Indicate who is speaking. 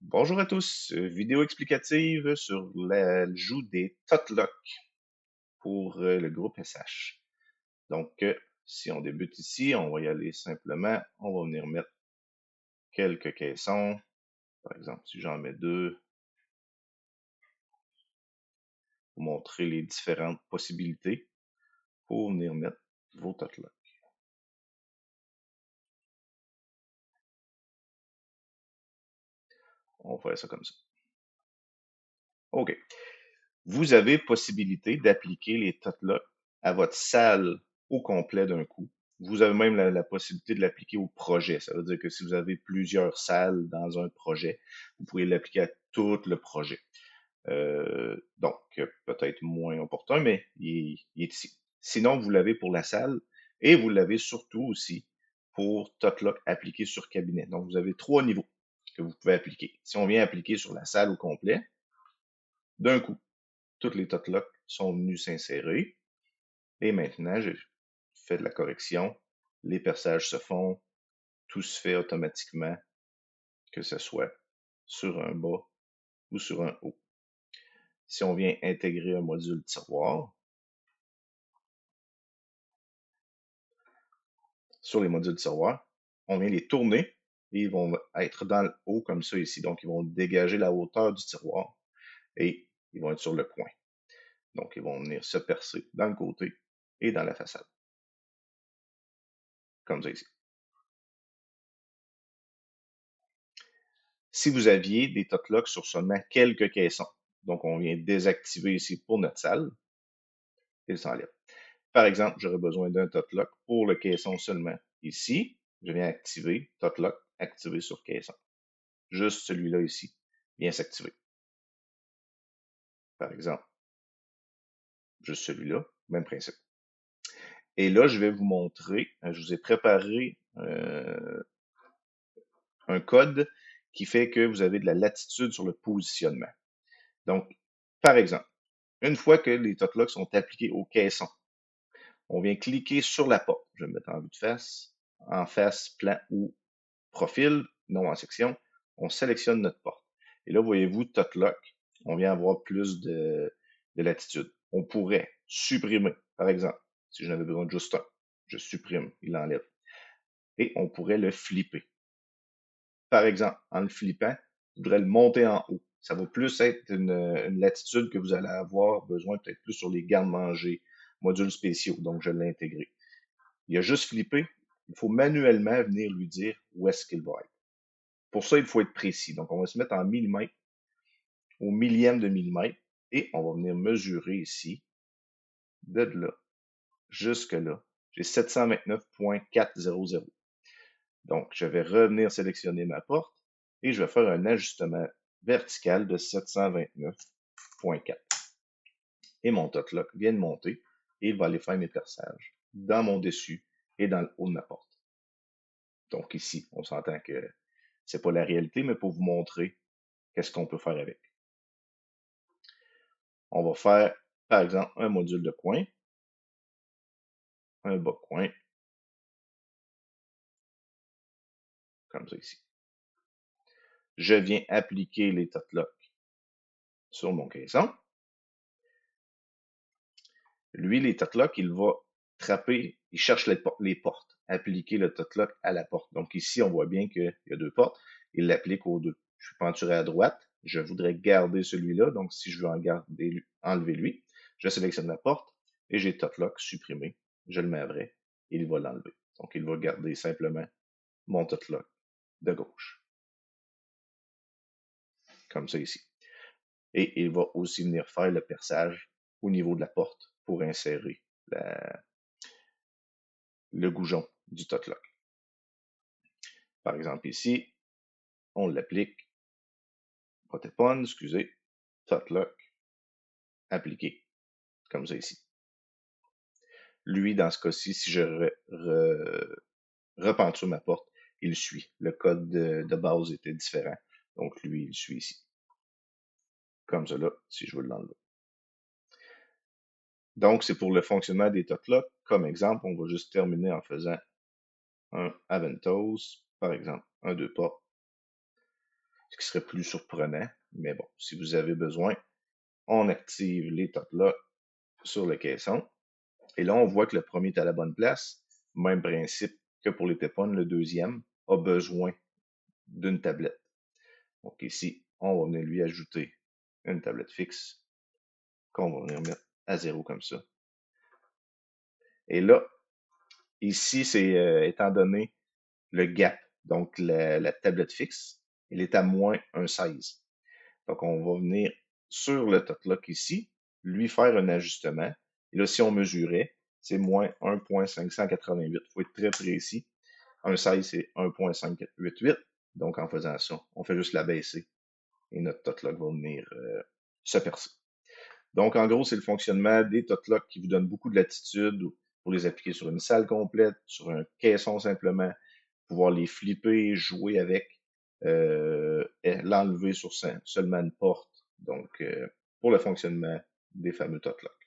Speaker 1: Bonjour à tous, vidéo explicative sur l'ajout des totlock pour le groupe SH. Donc, si on débute ici, on va y aller simplement, on va venir mettre quelques caissons. Par exemple, si j'en mets deux, pour montrer les différentes possibilités pour venir mettre vos totlock. On va faire ça comme ça. OK. Vous avez possibilité d'appliquer les totlock à votre salle au complet d'un coup. Vous avez même la possibilité de l'appliquer au projet. Ça veut dire que si vous avez plusieurs salles dans un projet, vous pouvez l'appliquer à tout le projet. Donc, peut-être moins opportun, mais il est ici. Sinon, vous l'avez pour la salle et vous l'avez surtout aussi pour Totlock appliqué sur cabinet. Donc, vous avez trois niveaux que vous pouvez appliquer. Si on vient appliquer sur la salle au complet, d'un coup, toutes les Totlock sont venus s'insérer. Et maintenant, j'ai fait de la correction. Les perçages se font. Tout se fait automatiquement, que ce soit sur un bas ou sur un haut. Si on vient intégrer un module tiroir, sur les modules tiroir, on vient les tourner et ils vont être dans le haut comme ça ici. Donc, ils vont dégager la hauteur du tiroir et ils vont être sur le coin. Donc, ils vont venir se percer dans le côté et dans la façade. Comme ça ici. Si vous aviez des totlocks sur seulement quelques caissons, donc on vient désactiver ici pour notre salle, il s'enlève. Par exemple, j'aurais besoin d'un totlock pour le caisson seulement. Ici, je viens activer totlock, activer sur caisson. Juste celui-là ici vient s'activer. Par exemple, juste celui-là, même principe. Et là, je vais vous montrer, je vous ai préparé un code qui fait que vous avez de la latitude sur le positionnement. Donc, par exemple, une fois que les totlocks sont appliqués au caisson, on vient cliquer sur la porte. Je vais me mettre en vue de en face, plan ou profil, non en section. On sélectionne notre porte. Et là, voyez-vous, Totlock, on vient avoir plus de latitude. On pourrait supprimer, par exemple, si je n'avais besoin de juste un, je supprime, il l'enlève. Et on pourrait le flipper. Par exemple, en le flippant, je voudrais le monter en haut. Ça va plus être une latitude que vous allez avoir besoin peut-être plus sur les garde-manger, modules spéciaux. Donc, je l'ai intégré. Il a juste flippé. Il faut manuellement venir lui dire où est-ce qu'il va être. Pour ça, il faut être précis. Donc, on va se mettre en millimètres, au millième de millimètre, et on va venir mesurer ici, de là, jusque là. J'ai 729.400. Donc, je vais revenir sélectionner ma porte et je vais faire un ajustement vertical de 729.4. Et mon totlock vient de monter et il va aller faire mes perçages dans mon dessus et dans le haut de ma porte. Donc ici, on s'entend que c'est pas la réalité, mais pour vous montrer qu'est-ce qu'on peut faire avec. On va faire, par exemple, un module de coin, un bas coin, comme ça ici. Je viens appliquer les totlocks sur mon caisson. Lui, les totlocks, il va trapper, il cherche les portes, appliquer le totlock à la porte. Donc ici, on voit bien qu'il y a deux portes. Il l'applique aux deux. Je suis penturé à droite. Je voudrais garder celui-là. Donc si je veux enlever lui, je sélectionne la porte et j'ai totlock supprimé. Je le mets à vrai et il va l'enlever. Donc il va garder simplement mon totlock de gauche. Comme ça ici. Et il va aussi venir faire le perçage au niveau de la porte pour insérer le goujon du totlock. Par exemple ici, on l'applique, protépone, excusez, totlock, appliqué, comme ça ici. Lui, dans ce cas-ci, si je repenture ma porte, il suit. Le code de base était différent, donc lui, il suit ici. Comme cela, si je veux l'enlever. Donc, c'est pour le fonctionnement des totlocks. Comme exemple, on va juste terminer en faisant un Aventos, par exemple, un deux pas. ce qui serait plus surprenant. Mais bon, si vous avez besoin, on active les top locks sur le caisson. Et là, on voit que le premier est à la bonne place. Même principe que pour les tépones, le deuxième a besoin d'une tablette. Donc ici, on va venir lui ajouter une tablette fixe qu'on va venir mettre à 0 comme ça. Et là, ici, c'est étant donné le gap, donc la tablette fixe, elle est à moins 1,16. Donc, on va venir sur le top-lock ici, lui faire un ajustement. Et là, si on mesurait, c'est moins 1,588. Il faut être très précis. 1,16, c'est 1,588. Donc, en faisant ça, on fait juste la baisser et notre top-lock va venir se percer. Donc, en gros, c'est le fonctionnement des totlocks qui vous donnent beaucoup de latitude pour les appliquer sur une salle complète, sur un caisson simplement, pouvoir les flipper, jouer avec, et l'enlever sur seulement une porte. Donc, pour le fonctionnement des fameux totlocks.